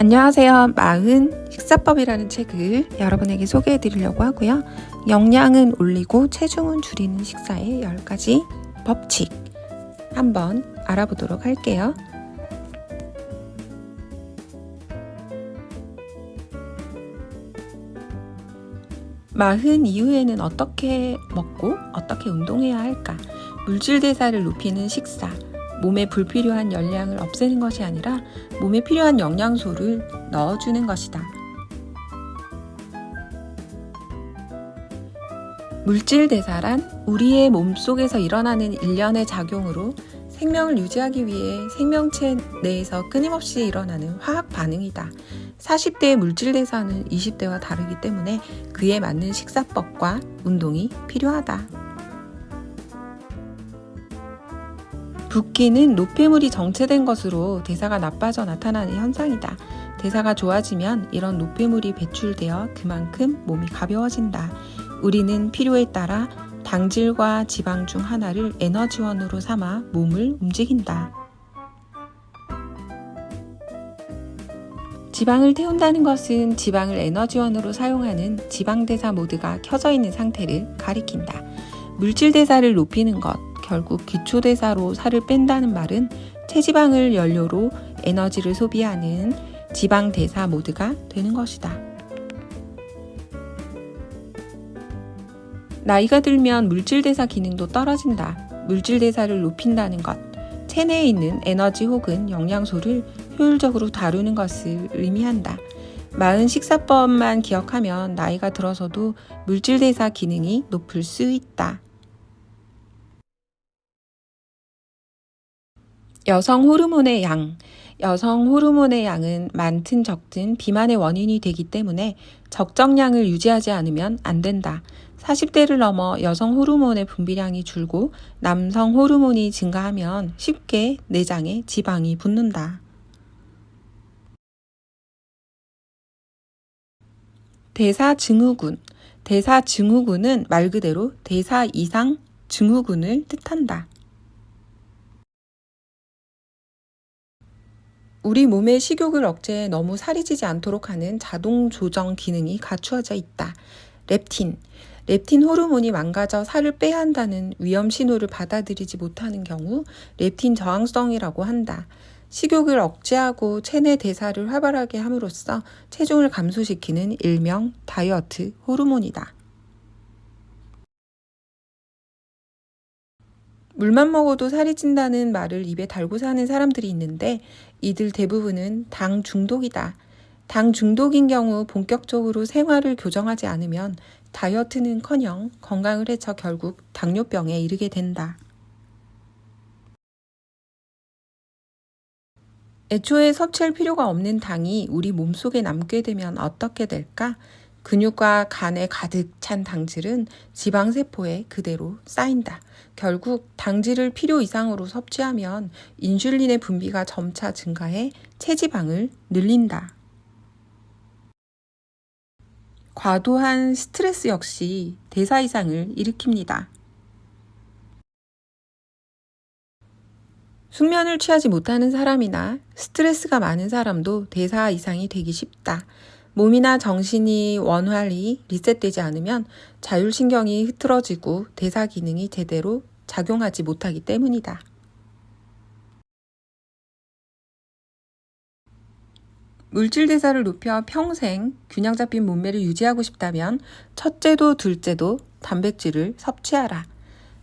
안녕하세요. 마흔 식사법이라는 책을 여러분에게 소개해 드리려고 하고요. 영양은 올리고 체중은 줄이는 식사의 10가지 법칙 한번 알아보도록 할게요. 마흔 이후에는 어떻게 먹고 어떻게 운동해야 할까? 물질 대사를 높이는 식사, 몸에 불필요한 열량을 없애는 것이 아니라 몸에 필요한 영양소를 넣어주는 것이다. 물질 대사란 우리의 몸속에서 일어나는 일련의 작용으로 생명을 유지하기 위해 생명체 내에서 끊임없이 일어나는 화학 반응이다. 40대의 물질 대사는 20대와 다르기 때문에 그에 맞는 식사법과 운동이 필요하다. 붓기는 노폐물이 정체된 것으로 대사가 나빠져 나타나는 현상이다. 대사가 좋아지면 이런 노폐물이 배출되어 그만큼 몸이 가벼워진다. 우리는 필요에 따라 당질과 지방 중 하나를 에너지원으로 삼아 몸을 움직인다. 지방을 태운다는 것은 지방을 에너지원으로 사용하는 지방대사 모드가 켜져 있는 상태를 가리킨다. 물질대사를 높이는 것, 결국 기초대사로 살을 뺀다는 말은 체지방을 연료로 에너지를 소비하는 지방대사 모드가 되는 것이다. 나이가 들면 물질대사 기능도 떨어진다. 물질대사를 높인다는 것, 체내에 있는 에너지 혹은 영양소를 효율적으로 다루는 것을 의미한다. 마흔 식사법만 기억하면 나이가 들어서도 물질대사 기능이 높을 수 있다. 여성 호르몬의 양. 여성 호르몬의 양은 많든 적든 비만의 원인이 되기 때문에 적정량을 유지하지 않으면 안 된다. 40대를 넘어 여성 호르몬의 분비량이 줄고 남성 호르몬이 증가하면 쉽게 내장에 지방이 붙는다. 대사증후군. 대사증후군은 말 그대로 대사 이상 증후군을 뜻한다. 우리 몸의 식욕을 억제해 너무 살이 찌지 않도록 하는 자동 조정 기능이 갖추어져 있다. 렙틴. 렙틴 호르몬이 망가져 살을 빼야 한다는 위험 신호를 받아들이지 못하는 경우 렙틴 저항성이라고 한다. 식욕을 억제하고 체내 대사를 활발하게 함으로써 체중을 감소시키는 일명 다이어트 호르몬이다. 물만 먹어도 살이 찐다는 말을 입에 달고 사는 사람들이 있는데 이들 대부분은 당 중독이다. 당 중독인 경우 본격적으로 생활을 교정하지 않으면 다이어트는커녕 건강을 해쳐 결국 당뇨병에 이르게 된다. 애초에 섭취할 필요가 없는 당이 우리 몸속에 남게 되면 어떻게 될까? 근육과 간에 가득 찬 당질은 지방세포에 그대로 쌓인다. 결국 당질을 필요 이상으로 섭취하면 인슐린의 분비가 점차 증가해 체지방을 늘린다. 과도한 스트레스 역시 대사 이상을 일으킵니다. 숙면을 취하지 못하는 사람이나 스트레스가 많은 사람도 대사 이상이 되기 쉽다. 몸이나 정신이 원활히 리셋되지 않으면 자율신경이 흐트러지고 대사 기능이 제대로 작용하지 못하기 때문이다. 물질 대사를 높여 평생 균형 잡힌 몸매를 유지하고 싶다면 첫째도 둘째도 단백질을 섭취하라.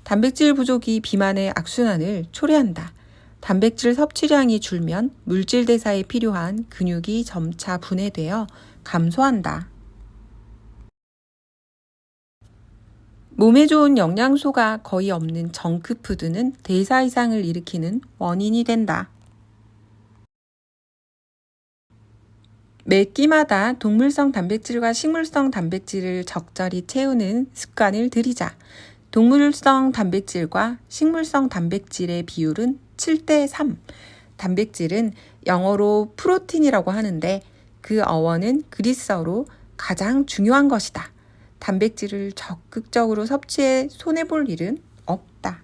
단백질 부족이 비만의 악순환을 초래한다. 단백질 섭취량이 줄면 물질 대사에 필요한 근육이 점차 분해되어 감소한다. 몸에 좋은 영양소가 거의 없는 정크푸드는 대사 이상을 일으키는 원인이 된다. 매 끼마다 동물성 단백질과 식물성 단백질을 적절히 채우는 습관을 들이자. 동물성 단백질과 식물성 단백질의 비율은 7대3. 단백질은 영어로 프로틴이라고 하는데 그 어원은 그리스어로 가장 중요한 것이다. 단백질을 적극적으로 섭취해 손해볼 일은 없다.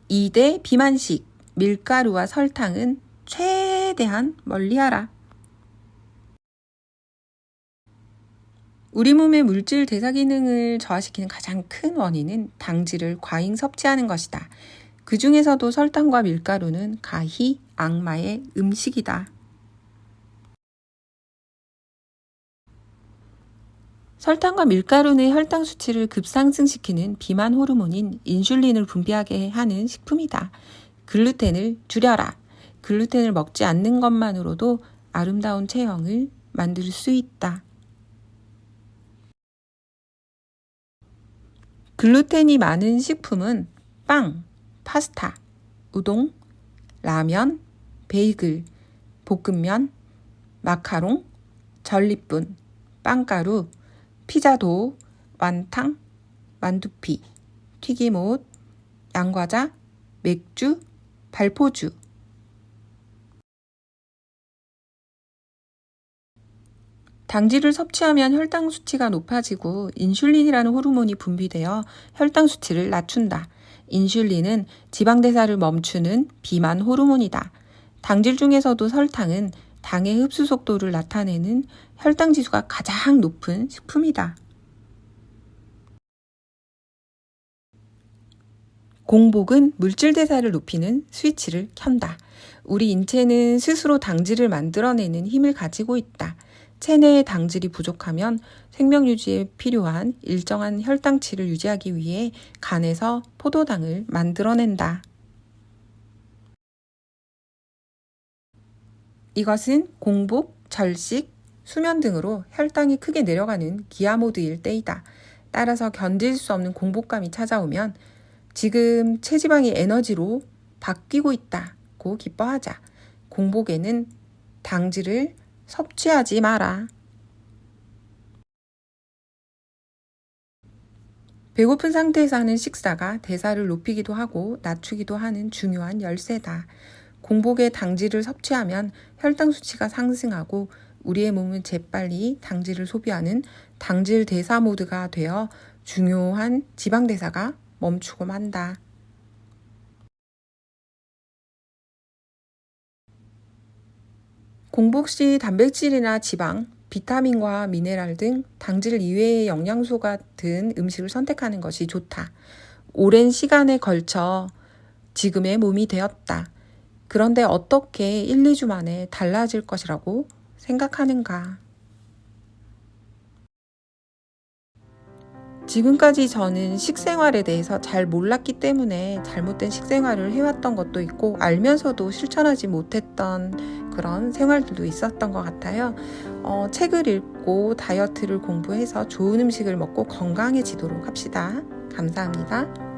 2대 비만식. 밀가루와 설탕은 최대한 멀리하라. 우리 몸의 물질 대사 기능을 저하시키는 가장 큰 원인은 당질을 과잉 섭취하는 것이다. 그 중에서도 설탕과 밀가루는 가히 악마의 음식이다. 설탕과 밀가루는 혈당 수치를 급상승시키는 비만 호르몬인 인슐린을 분비하게 하는 식품이다. 글루텐을 줄여라. 글루텐을 먹지 않는 것만으로도 아름다운 체형을 만들 수 있다. 글루텐이 많은 식품은 빵, 파스타, 우동, 라면, 베이글, 볶음면, 마카롱, 전리품, 빵가루, 피자도, 완탕, 만두피, 튀김옷, 양과자, 맥주, 발포주. 당질을 섭취하면 혈당 수치가 높아지고 인슐린이라는 호르몬이 분비되어 혈당 수치를 낮춘다. 인슐린은 지방 대사를 멈추는 비만 호르몬이다. 당질 중에서도 설탕은 당의 흡수 속도를 나타내는 혈당 지수가 가장 높은 식품이다. 공복은 물질 대사를 높이는 스위치를 켠다. 우리 인체는 스스로 당질을 만들어내는 힘을 가지고 있다. 체내의 당질이 부족하면 생명 유지에 필요한 일정한 혈당치를 유지하기 위해 간에서 포도당을 만들어낸다. 이것은 공복, 절식, 수면 등으로 혈당이 크게 내려가는 기아 모드일 때이다. 따라서 견딜 수 없는 공복감이 찾아오면 지금 체지방이 에너지로 바뀌고 있다고 기뻐하자. 공복에는 당질을 섭취하지 마라. 배고픈 상태에서 하는 식사가 대사를 높이기도 하고 낮추기도 하는 중요한 열쇠다. 공복에 당질을 섭취하면 혈당 수치가 상승하고 우리의 몸은 재빨리 당질을 소비하는 당질 대사 모드가 되어 중요한 지방 대사가 멈추고 만다. 공복 시 단백질이나 지방, 비타민과 미네랄 등 당질 이외의 영양소가 든 음식을 선택하는 것이 좋다. 오랜 시간에 걸쳐 지금의 몸이 되었다. 그런데 어떻게 1, 2주 만에 달라질 것이라고 생각하는가? 지금까지 저는 식생활에 대해서 잘 몰랐기 때문에 잘못된 식생활을 해왔던 것도 있고 알면서도 실천하지 못했던 그런 생활들도 있었던 것 같아요. 책을 읽고 다이어트를 공부해서 좋은 음식을 먹고 건강해지도록 합시다. 감사합니다.